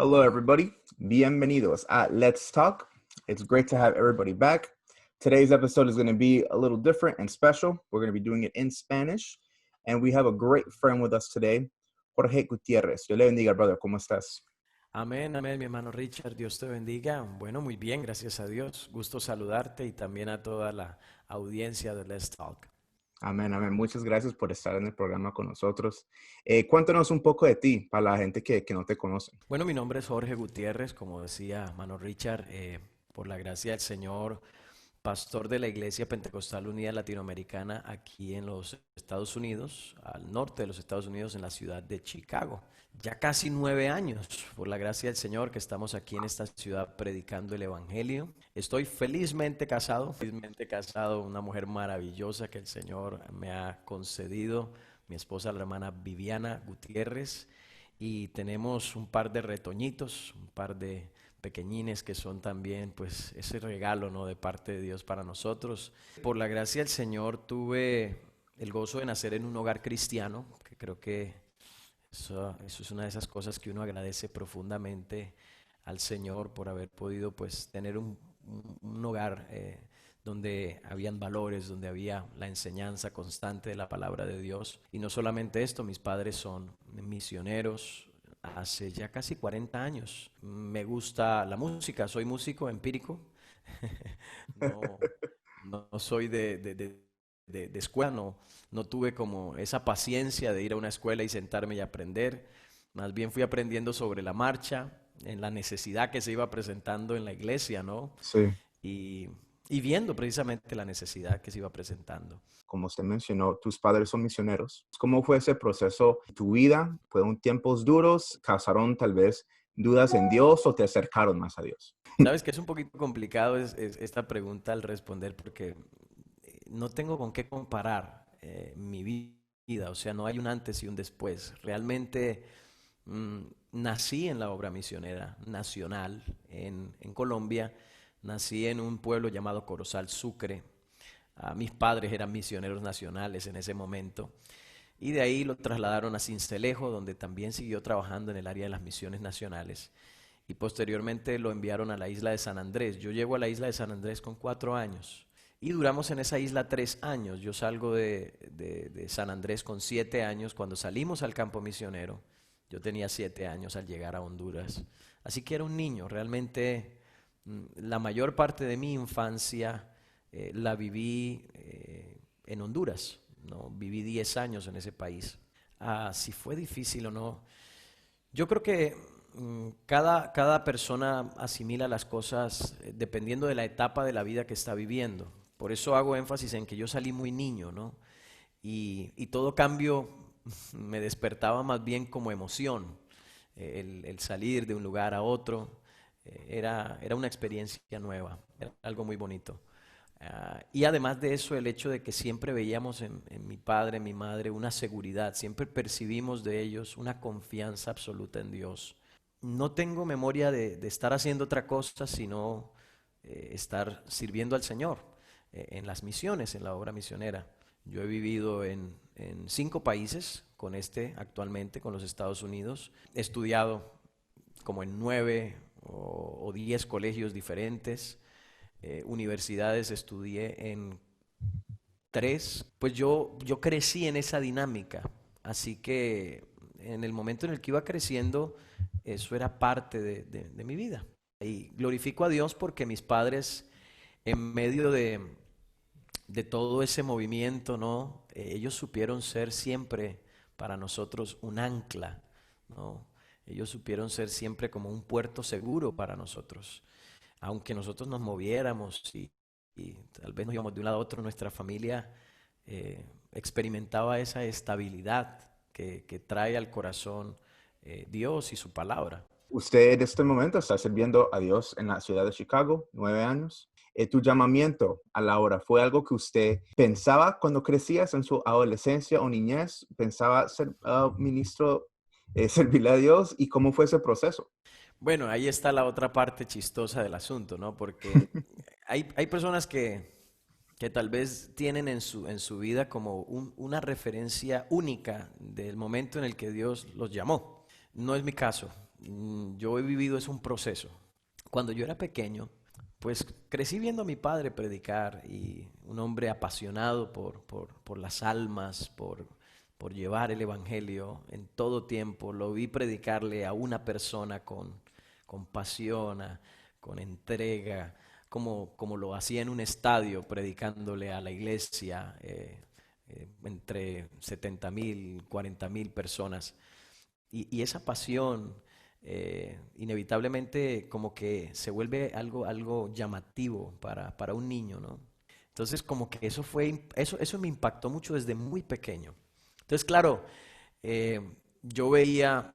Hello, everybody. Bienvenidos a Let's Talk. It's great to have everybody back. Today's episode is going to be a little different and special. We're going to be doing it in Spanish. And we have a great friend with us today, Jorge Gutierrez. Dios le bendiga, brother. ¿Cómo estás? Amén, amén, mi hermano Richard, Dios te bendiga. Bueno, muy bien, gracias a Dios. Gusto saludarte y también a toda la audiencia de Let's Talk. Amén, amén. Muchas gracias por estar en el programa con nosotros. Cuéntanos un poco de ti para la gente que no te conoce. Bueno, mi nombre es Jorge Gutiérrez, como decía hermano Richard, por la gracia del Señor, pastor de la Iglesia Pentecostal Unida Latinoamericana aquí en los Estados Unidos, al norte de los Estados Unidos, en la ciudad de Chicago. Ya casi 9 años, por la gracia del Señor, que estamos aquí en esta ciudad predicando el Evangelio. Estoy felizmente casado, una mujer maravillosa que el Señor me ha concedido, mi esposa, la hermana Viviana Gutiérrez, y tenemos un par de retoñitos, un par de pequeñines que son también pues ese regalo, ¿no?, de parte de Dios para nosotros. Por la gracia del Señor tuve el gozo de nacer en un hogar cristiano, que creo que eso es una de esas cosas que uno agradece profundamente al Señor por haber podido pues tener un hogar donde habían valores, donde había la enseñanza constante de la palabra de Dios. Y no solamente esto, mis padres son misioneros hace ya casi 40 años. Me gusta la música, soy músico empírico. No, no soy de escuela, no tuve como esa paciencia de ir a una escuela y sentarme y aprender. Más bien fui aprendiendo sobre la marcha, en la necesidad que se iba presentando en la iglesia, ¿no? Sí. Y, y viendo precisamente la necesidad que se iba presentando. Como usted mencionó, tus padres son misioneros. ¿Cómo fue ese proceso en tu vida? ¿Fueron tiempos duros? ¿Causaron tal vez dudas en Dios o te acercaron más a Dios? Sabes que es un poquito complicado esta pregunta al responder porque no tengo con qué comparar mi vida, o sea, no hay un antes y un después. Realmente mm, nací en la obra misionera nacional en Colombia, nací en un pueblo llamado Corozal, Sucre. Mis padres eran misioneros nacionales en ese momento. Y de ahí lo trasladaron a Sincelejo, donde también siguió trabajando en el área de las misiones nacionales. Y posteriormente lo enviaron a la isla de San Andrés. Yo llego a la isla de San Andrés con 4 años. Y duramos en esa isla 3 años. Yo salgo de San Andrés con 7 años. Cuando salimos al campo misionero, yo tenía 7 años al llegar a Honduras. Así que era un niño. Realmente la mayor parte de mi infancia la viví en Honduras, ¿no? Viví 10 años en ese país. Si fue difícil o no, yo creo que cada persona asimila las cosas dependiendo de la etapa de la vida que está viviendo. Por eso hago énfasis en que yo salí muy niño, ¿no? Y todo cambio me despertaba más bien como emoción. El salir de un lugar a otro era una experiencia nueva, era algo muy bonito. Y además de eso, el hecho de que siempre veíamos en mi padre, en mi madre, una seguridad, siempre percibimos de ellos una confianza absoluta en Dios. No tengo memoria de estar haciendo otra cosa, sino estar sirviendo al Señor en las misiones, en la obra misionera. Yo he vivido en 5 países, con actualmente, con los Estados Unidos. He estudiado como en 9 o 10 colegios diferentes. Universidades estudié en 3. Pues yo crecí en esa dinámica, así que en el momento en el que iba creciendo, eso era parte de mi vida. Y glorifico a Dios porque mis padres, en medio de todo ese movimiento, ¿no? Ellos supieron ser siempre para nosotros un ancla, ¿no? Ellos supieron ser siempre como un puerto seguro para nosotros. Aunque nosotros nos moviéramos y tal vez nos íbamos de un lado a otro, nuestra familia experimentaba esa estabilidad que trae al corazón Dios y su palabra. Usted en este momento está sirviendo a Dios en la ciudad de Chicago, 9 años. ¿Tu llamamiento a la hora fue algo que usted pensaba cuando crecías en su adolescencia o niñez? ¿Pensaba ser ministro, servirle a Dios? ¿Y cómo fue ese proceso? Bueno, ahí está la otra parte chistosa del asunto, ¿no? Porque hay personas que tal vez tienen en su vida como una referencia única del momento en el que Dios los llamó. No es mi caso. yo he vivido es un proceso. Cuando yo era pequeño, pues crecí viendo a mi padre predicar y un hombre apasionado por las almas, por llevar el evangelio en todo tiempo. Lo vi predicarle a una persona con pasión, con entrega, como lo hacía en un estadio predicándole a la iglesia, entre 70,000, 40,000 personas. Y esa pasión inevitablemente como que se vuelve algo llamativo para un niño, ¿no? Entonces como que eso me impactó mucho desde muy pequeño. Entonces, claro, eh, yo veía,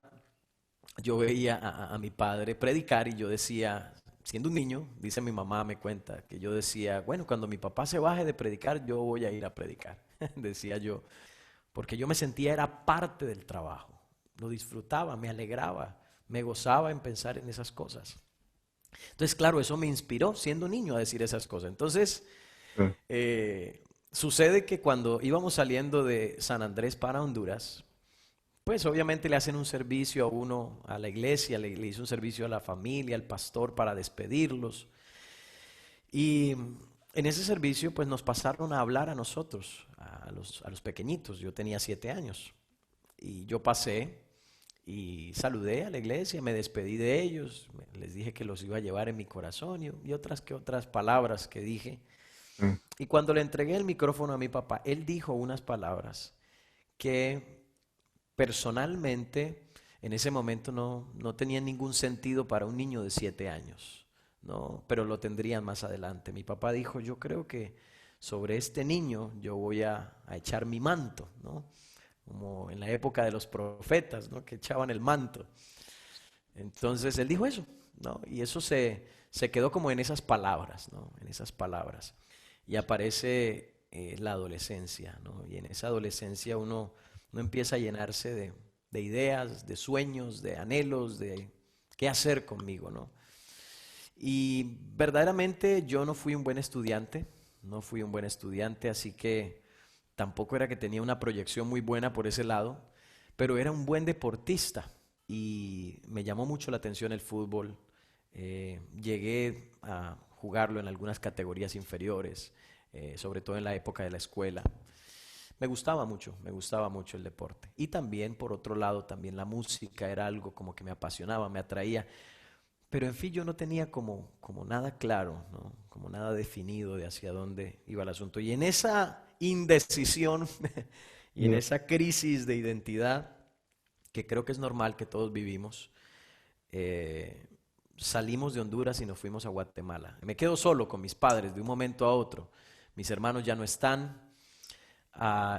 yo veía a mi padre predicar y yo decía, siendo un niño, dice mi mamá, me cuenta, que yo decía, bueno, cuando mi papá se baje de predicar, yo voy a ir a predicar, decía yo, porque yo me sentía era parte del trabajo, lo disfrutaba, me alegraba, me gozaba en pensar en esas cosas. Entonces, claro, eso me inspiró siendo niño a decir esas cosas. Entonces, Sí. sucede que cuando íbamos saliendo de San Andrés para Honduras, pues obviamente le hacen un servicio a uno, a la iglesia, le hizo un servicio a la familia, al pastor para despedirlos. Y en ese servicio pues nos pasaron a hablar a nosotros, a los pequeñitos. Yo tenía 7 años y yo pasé y saludé a la iglesia, me despedí de ellos, les dije que los iba a llevar en mi corazón y otras que otras palabras que dije. Sí. Y cuando le entregué el micrófono a mi papá, él dijo unas palabras que personalmente en ese momento no tenían ningún sentido para un niño de 7 años, ¿no? Pero lo tendrían más adelante. Mi papá dijo, yo creo que sobre este niño yo voy a echar mi manto, ¿no? Como en la época de los profetas, ¿no? Que echaban el manto. Entonces él dijo eso, ¿no? Y eso se quedó como en esas palabras, ¿no? En esas palabras. Y aparece la adolescencia, ¿no? Y en esa adolescencia uno empieza a llenarse de ideas, de sueños, de anhelos, de qué hacer conmigo, ¿no? Y verdaderamente yo no fui un buen estudiante, no fui un buen estudiante, así que tampoco era que tenía una proyección muy buena por ese lado, pero era un buen deportista y me llamó mucho la atención el fútbol. Llegué a jugarlo en algunas categorías inferiores, sobre todo en la época de la escuela. Me gustaba mucho el deporte. Y también, por otro lado, también la música era algo como que me apasionaba, me atraía. Pero en fin, yo no tenía como nada claro, ¿no? Como nada definido de hacia dónde iba el asunto. Y en esa indecisión y en Yeah. esa crisis de identidad, que creo que es normal que todos vivimos, eh, salimos de Honduras y nos fuimos a Guatemala. Me quedo solo con mis padres de un momento a otro. Mis hermanos ya no están,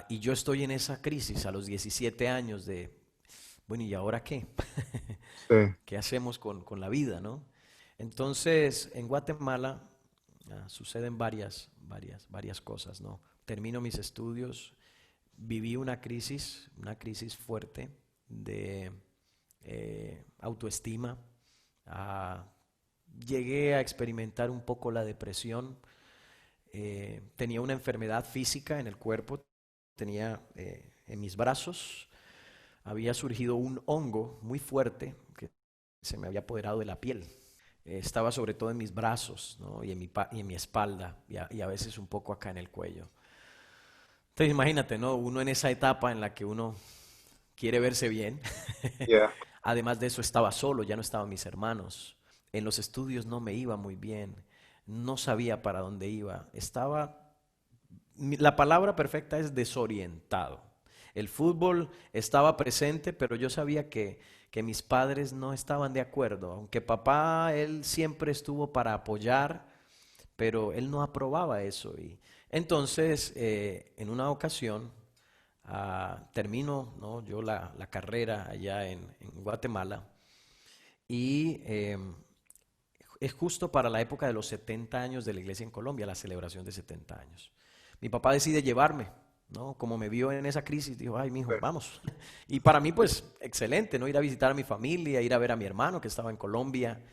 y yo estoy en esa crisis a los 17 años de, bueno, ¿y ahora qué? Sí. ¿Qué hacemos con la vida, no? Entonces, en Guatemala suceden varias cosas, ¿no? Termino mis estudios, viví una crisis fuerte de autoestima. ah, Llegué a experimentar un poco la depresión. Tenía una enfermedad física en el cuerpo, tenía en mis brazos, había surgido un hongo muy fuerte que se me había apoderado de la piel. Estaba sobre todo en mis brazos, ¿no? Y en mi espalda y a veces un poco acá en el cuello. Entonces imagínate, ¿no? Uno en esa etapa en la que uno quiere verse bien. Yeah. Además de eso estaba solo, ya no estaban mis hermanos. En los estudios no me iba muy bien, no sabía para dónde iba. La palabra perfecta es desorientado. El fútbol estaba presente, pero yo sabía que mis padres no estaban de acuerdo. Aunque papá, él siempre estuvo para apoyar, pero él no aprobaba eso. Y entonces, en una ocasión, termino, ¿no? Yo la carrera allá en Guatemala y es justo para la época de los 70 años de la iglesia en Colombia, la celebración de 70 años. Mi papá decide llevarme, ¿no? Como me vio en esa crisis, dijo, ay, mijo, Sí. vamos. Y para mí, pues, excelente, ¿no? Ir a visitar a mi familia, ir a ver a mi hermano que estaba en Colombia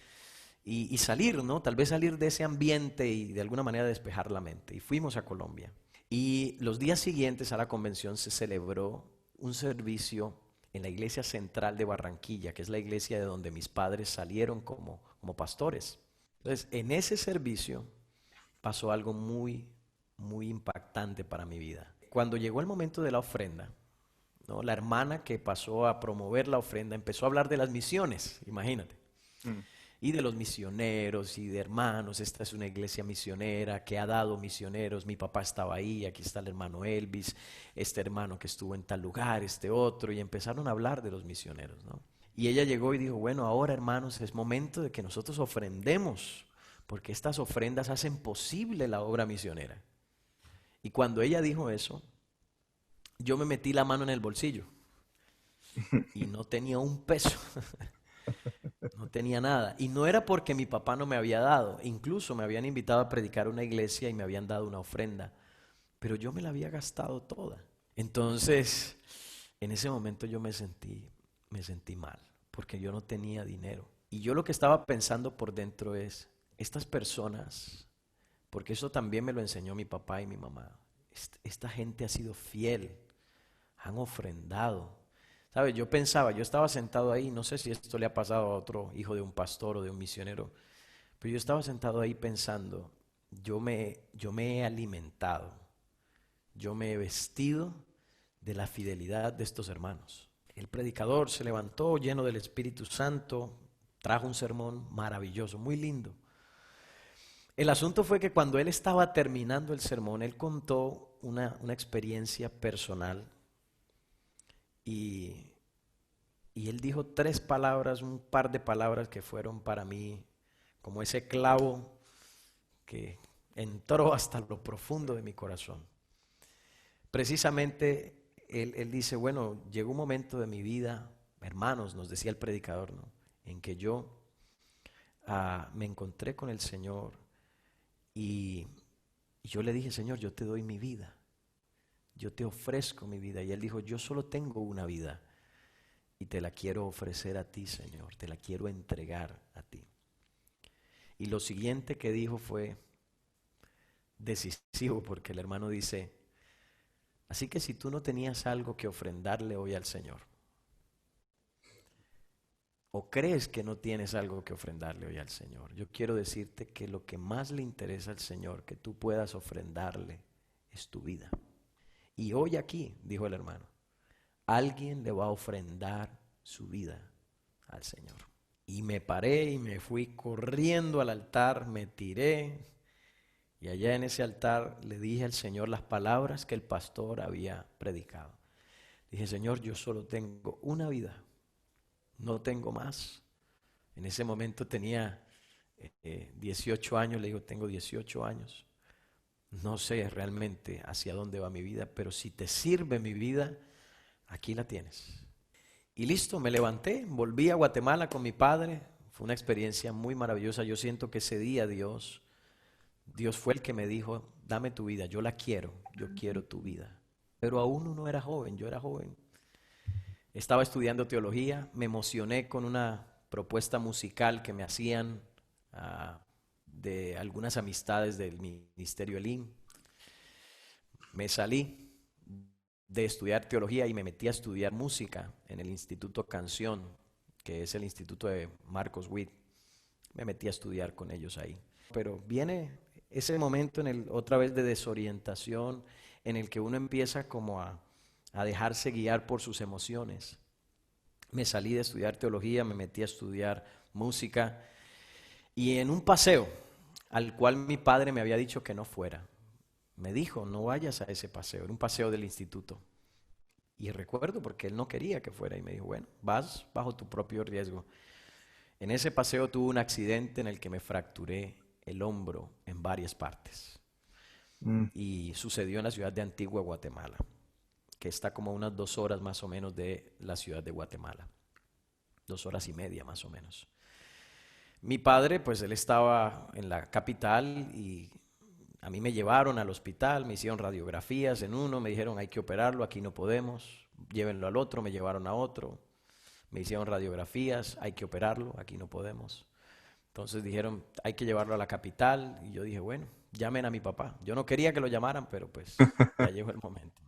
y salir, ¿no? Tal vez salir de ese ambiente y de alguna manera despejar la mente. Y fuimos a Colombia. Y los días siguientes a la convención se celebró un servicio en la iglesia central de Barranquilla, que es la iglesia de donde mis padres salieron como pastores. Entonces, en ese servicio pasó algo muy, muy impactante para mi vida. Cuando llegó el momento de la ofrenda, ¿no? La hermana que pasó a promover la ofrenda empezó a hablar de las misiones, imagínate, Mm. y de los misioneros y de hermanos. Esta es una iglesia misionera que ha dado misioneros. Mi papá estaba ahí, aquí está el hermano Elvis, este hermano que estuvo en tal lugar, este otro, y empezaron a hablar de los misioneros, ¿no? Y ella llegó y dijo, bueno, ahora hermanos, es momento de que nosotros ofrendemos, porque estas ofrendas hacen posible la obra misionera. Y cuando ella dijo eso, yo me metí la mano en el bolsillo y no tenía un peso, no tenía nada. Y no era porque mi papá no me había dado, incluso me habían invitado a predicar a una iglesia y me habían dado una ofrenda, pero yo me la había gastado toda. Entonces, en ese momento yo me sentí mal, porque yo no tenía dinero. Y yo lo que estaba pensando por dentro es, estas personas, porque eso también me lo enseñó mi papá y mi mamá, esta gente ha sido fiel, han ofrendado. ¿Sabes? Yo pensaba, yo estaba sentado ahí, no sé si esto le ha pasado a otro hijo de un pastor o de un misionero, pero yo estaba sentado ahí pensando, yo me he alimentado, yo me he vestido de la fidelidad de estos hermanos. El predicador se levantó lleno del Espíritu Santo, trajo un sermón maravilloso, muy lindo. El asunto fue que cuando él estaba terminando el sermón, él contó una experiencia personal y, y él dijo tres palabras, un par de palabras que fueron para mí como ese clavo que entró hasta lo profundo de mi corazón. Precisamente él dice, bueno, llegó un momento de mi vida, hermanos, nos decía el predicador, ¿no? En que yo me encontré con el Señor y yo le dije, Señor, yo te doy mi vida, yo te ofrezco mi vida. Y él dijo, yo solo tengo una vida y te la quiero ofrecer a ti, Señor, te la quiero entregar a ti. Y lo siguiente que dijo fue decisivo, porque el hermano dice, así que si tú no tenías algo que ofrendarle hoy al Señor, o crees que no tienes algo que ofrendarle hoy al Señor, yo quiero decirte que lo que más le interesa al Señor que tú puedas ofrendarle es tu vida. Y hoy aquí, dijo el hermano, alguien le va a ofrendar su vida al Señor. Y me paré y me fui corriendo al altar, me tiré y allá en ese altar le dije al Señor las palabras que el pastor había predicado. Dije, Señor, yo solo tengo una vida, no tengo más. En ese momento tenía 18 años, le digo, tengo 18 años. No sé realmente hacia dónde va mi vida, pero si te sirve mi vida, aquí la tienes. Y listo, me levanté, volví a Guatemala con mi padre. Fue una experiencia muy maravillosa. Yo siento que ese día Dios fue el que me dijo, dame tu vida, yo la quiero, yo quiero tu vida. Pero aún no era joven, yo era joven. Estaba estudiando teología, me emocioné con una propuesta musical que me hacían de algunas amistades del Ministerio Elim. Me salí de estudiar teología y me metí a estudiar música en el Instituto Canción, que es el instituto de Marcos Witt. Me metí a estudiar con ellos ahí. Pero viene ese momento otra vez de desorientación en el que uno empieza como a dejarse guiar por sus emociones. Me salí de estudiar teología, me metí a estudiar música y en un paseo al cual mi padre me había dicho que no fuera, me dijo, no vayas a ese paseo, era un paseo del instituto. Y recuerdo porque él no quería que fuera y me dijo, bueno, vas bajo tu propio riesgo. En ese paseo tuve un accidente en el que me fracturé el hombro en varias partes. Mm. Y sucedió en la ciudad de Antigua, Guatemala, que está como a unas 2 horas más o menos de la ciudad de Guatemala. 2 horas y media más o menos. Mi padre, pues él estaba en la capital y a mí me llevaron al hospital, me hicieron radiografías en uno, me dijeron hay que operarlo, aquí no podemos, llévenlo al otro, me llevaron a otro, me hicieron radiografías, hay que operarlo, aquí no podemos. Entonces dijeron hay que llevarlo a la capital y yo dije bueno, llamen a mi papá. Yo no quería que lo llamaran, pero pues ya llegó el momento.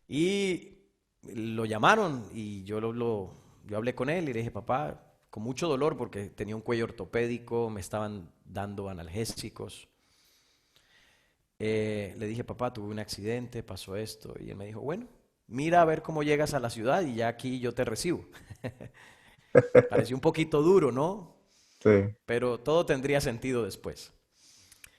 Y lo llamaron y yo hablé con él y le dije, papá, con mucho dolor porque tenía un cuello ortopédico, me estaban dando analgésicos. Le dije, papá, tuve un accidente, pasó esto. Y él me dijo, bueno, mira a ver cómo llegas a la ciudad y ya aquí yo te recibo. Pareció un poquito duro, ¿no? Sí. Pero todo tendría sentido después.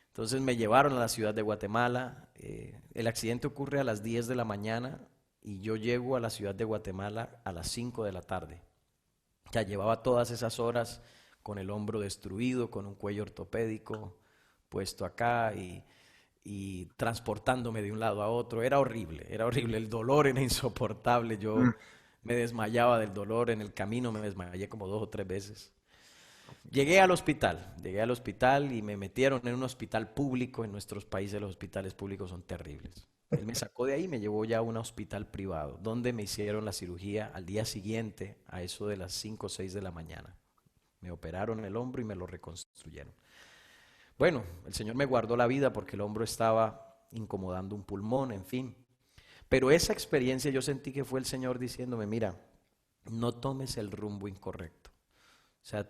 Entonces me llevaron a la ciudad de Guatemala. El accidente ocurre a las 10 de la mañana y yo llego a la ciudad de Guatemala a las 5 de la tarde. Ya llevaba todas esas horas con el hombro destruido, con un cuello ortopédico puesto acá y transportándome de un lado a otro. Era horrible, el dolor era insoportable. Mm. Yo me desmayaba del dolor en el camino, me desmayé como 2 o 3 veces. Llegué al hospital y me metieron en un hospital público. En nuestros países los hospitales públicos son terribles. Él me sacó de ahí y me llevó ya a un hospital privado, donde me hicieron la cirugía al día siguiente, a eso de las 5 o 6 de la mañana. Me operaron el hombro y me lo reconstruyeron. Bueno, el Señor me guardó la vida porque el hombro estaba incomodando un pulmón, en fin. Pero esa experiencia yo sentí que fue el Señor diciéndome, mira, no tomes el rumbo incorrecto. O sea,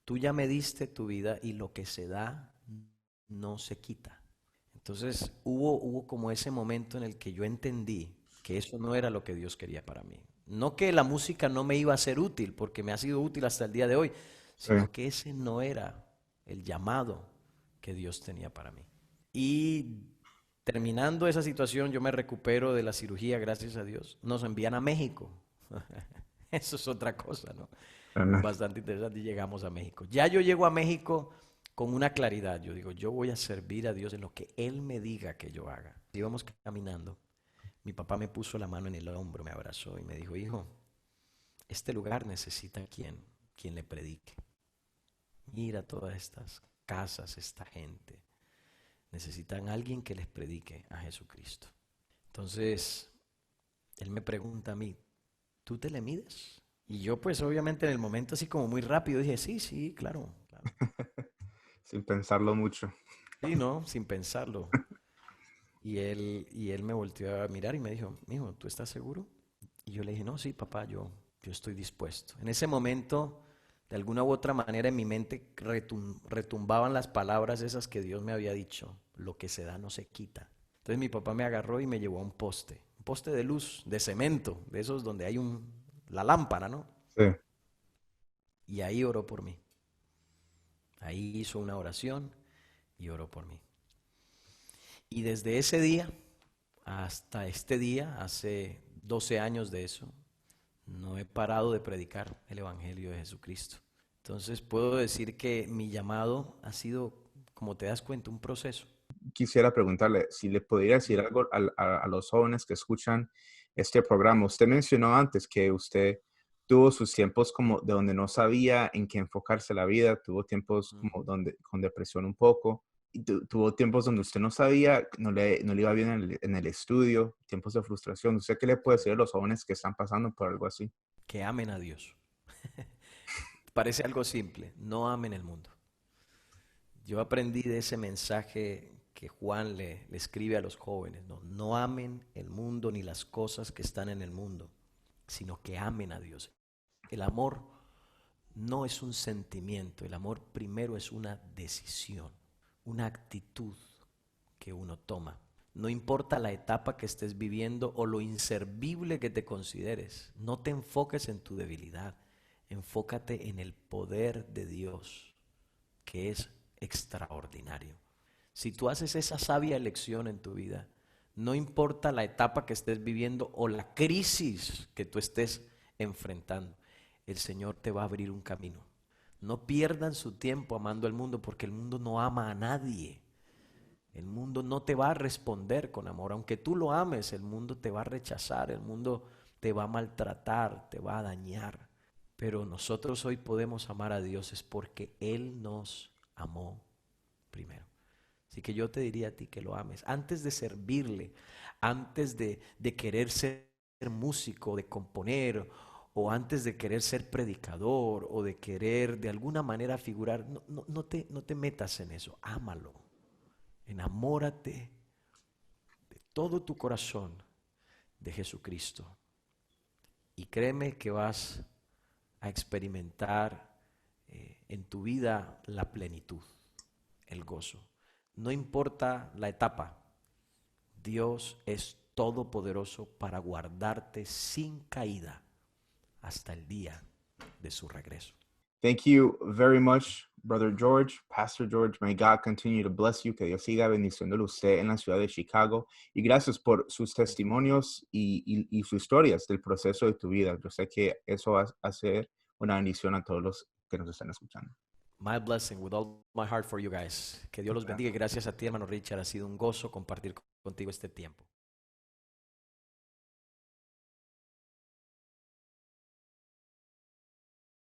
tú ya me diste tu vida y lo que se da no se quita. Entonces hubo como ese momento en el que yo entendí que eso no era lo que Dios quería para mí. No que la música no me iba a ser útil, porque me ha sido útil hasta el día de hoy, Sí. sino que ese no era el llamado que Dios tenía para mí. Y terminando esa situación, yo me recupero de la cirugía, gracias a Dios. Nos envían a México. Eso es otra cosa, ¿no? Bueno, Bastante interesante y llegamos a México. Ya yo llego a México con una claridad. Yo digo, yo voy a servir a Dios en lo que Él me diga que yo haga. Íbamos caminando. Mi papá me puso la mano en el hombro, me abrazó y me dijo, hijo, este lugar necesita quien le predique. Mira todas estas casas, esta gente. Necesitan alguien que les predique a Jesucristo. Entonces, Él me pregunta a mí, ¿tú te le mides? Y yo pues obviamente en el momento así como muy rápido dije, sí, sí, claro, claro. sin pensarlo mucho. Sí, no, sin pensarlo. Y él me volteó a mirar y me dijo, mijo, ¿tú estás seguro? Y yo le dije, no, sí, papá, yo estoy dispuesto. En ese momento, de alguna u otra manera, en mi mente retumbaban las palabras esas que Dios me había dicho, lo que se da no se quita. Entonces mi papá me agarró y me llevó a un poste de luz, de cemento, de esos donde hay la lámpara, ¿no? Sí. Y ahí oró por mí. Ahí hizo una oración y oró por mí. Y desde ese día hasta este día, hace 12 años de eso, no he parado de predicar el Evangelio de Jesucristo. Entonces puedo decir que mi llamado ha sido, como te das cuenta, un proceso. Quisiera preguntarle si le podría decir algo a los jóvenes que escuchan este programa. Usted mencionó antes que usted tuvo sus tiempos como de donde no sabía en qué enfocarse la vida, tuvo tiempos Mm. como donde con depresión un poco, y tuvo tiempos donde usted no sabía, no le iba bien en el estudio, tiempos de frustración. ¿Usted qué le puede decir a los jóvenes que están pasando por algo así? Que amen a Dios. Parece algo simple, no amen el mundo. Yo aprendí de ese mensaje que Juan le escribe a los jóvenes, no, no amen el mundo ni las cosas que están en el mundo, sino que amen a Dios. El amor no es un sentimiento, el amor primero es una decisión, una actitud que uno toma. No importa la etapa que estés viviendo o lo inservible que te consideres, no te enfoques en tu debilidad, enfócate en el poder de Dios, que es extraordinario. Si tú haces esa sabia elección en tu vida, no importa la etapa que estés viviendo o la crisis que tú estés enfrentando, el Señor te va a abrir un camino. No pierdan su tiempo amando al mundo porque el mundo no ama a nadie. El mundo no te va a responder con amor. Aunque tú lo ames, el mundo te va a rechazar, el mundo te va a maltratar, te va a dañar. Pero nosotros hoy podemos amar a Dios es porque Él nos amó primero. Así que yo te diría a ti que lo ames. Antes de servirle, antes de querer ser músico, de componer, o antes de querer ser predicador, o de querer de alguna manera figurar, no te metas en eso. Ámalo. Enamórate de todo tu corazón de Jesucristo. y créeme que vas a experimentar en tu vida la plenitud, el gozo. No importa la etapa, Dios es todopoderoso para guardarte sin caída hasta el día de su regreso. Thank you very much, Brother George, Pastor George. May God continue to bless you. Que Dios siga bendiciéndole a usted en la ciudad de Chicago. Y gracias por sus testimonios y sus historias del proceso de tu vida. Yo sé que eso va a ser una bendición a todos los que nos están escuchando. My blessing with all my heart for you guys. Que Dios los bendiga y gracias a ti, hermano Richard. Ha sido un gozo compartir contigo este tiempo.